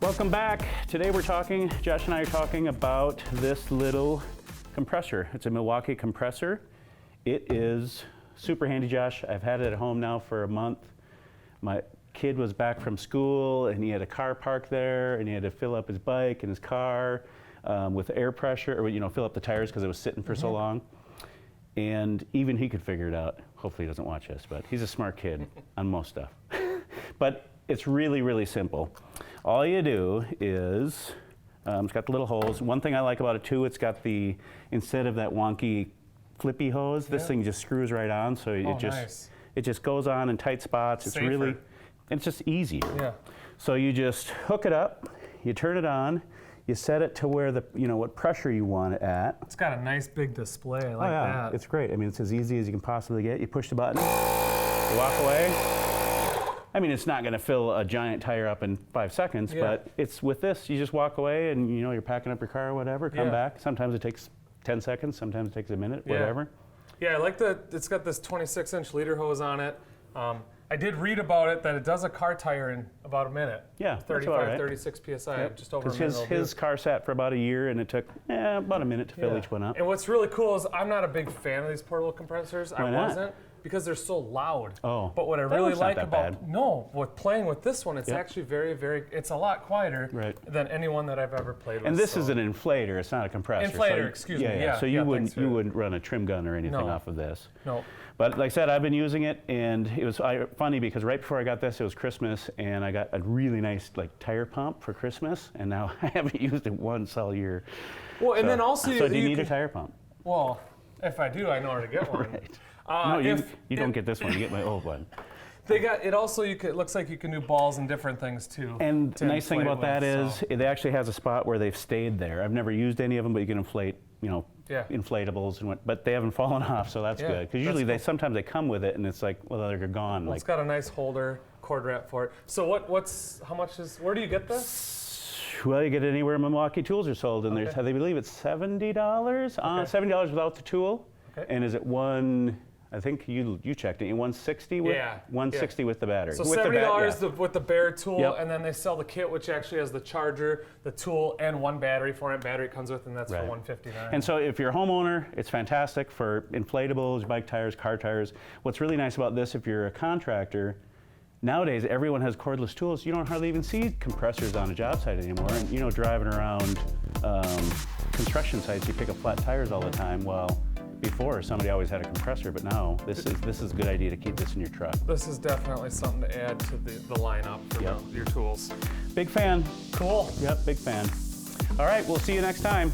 Welcome back. Today Josh and I are talking about this little compressor. It's a Milwaukee compressor. It is super handy, Josh. I've had it at home now for a month. My kid was back from school and he had a car parked there and he had to fill up his bike and his car with air pressure, or fill up the tires because it was sitting for so long. And even he could figure it out. Hopefully he doesn't watch this, but he's a smart kid on most stuff. But it's really, really simple. All you do is, it's got the little holes. One thing I like about it too, it's got instead of that wonky flippy hose, this thing just screws right on, so it just goes on in tight spots. It's just easy. Yeah. So you just hook it up, you turn it on, you set it to where what pressure you want it at. It's got a nice big display. I like that. It's great. I mean, it's as easy as you can possibly get. You push the button, you walk away. I mean, it's not going to fill a giant tire up in 5 seconds, but it's with this, you just walk away and you're packing up your car or whatever, come back. Sometimes it takes 10 seconds, sometimes it takes a minute, whatever. Yeah, I like it's got this 26-inch leader hose on it. I did read about it that it does a car tire in about a minute. Yeah, 35, 36 PSI, just over a minute. Because his car sat for about a year and it took about a minute to fill each one up. And what's really cool is I'm not a big fan of these portable compressors. Why not? Wasn't. Because they're so loud. Oh. But what I really like about playing with this one, it's actually very, very, it's a lot quieter than any one that I've ever played with. And this is an inflator, it's not a compressor. Inflator, excuse me. Yeah. So you wouldn't run a trim gun or anything off of this. No. But like I said, I've been using it, and it was funny because right before I got this, it was Christmas, and I got a really nice tire pump for Christmas, and now I haven't used it once all year. Well, and then also do you need a tire pump? Well, if I do, I know where to get one. Right. No, you don't get this one. You get my old one. They got it. Also, it looks like you can do balls and different things too. And the nice thing about that is it actually has a spot where they've stayed there. I've never used any of them, but you can inflate, inflatables but they haven't fallen off, so that's good. Because usually sometimes they come with it, and it's like, well, they're gone. Well, it's got a nice holder, cord wrap for it. So where do you get this? Well, you get it anywhere Milwaukee tools are sold, and they believe it's $70. $70 without the tool. Okay. And is it I think you checked it. 160 with 160 with the battery. So $70 with the bare tool, and then they sell the kit, which actually has the charger, the tool, and one battery for it. Battery comes with, and that's for $159. And so if you're a homeowner, it's fantastic for inflatables, bike tires, car tires. What's really nice about this, if you're a contractor, nowadays everyone has cordless tools. You don't hardly even see compressors on a job site anymore. And driving around construction sites, you pick up flat tires all the time. Well, before, somebody always had a compressor, but now this is a good idea to keep this in your truck. This is definitely something to add to the lineup for your tools. Big fan. Cool. Yep, big fan. All right, we'll see you next time.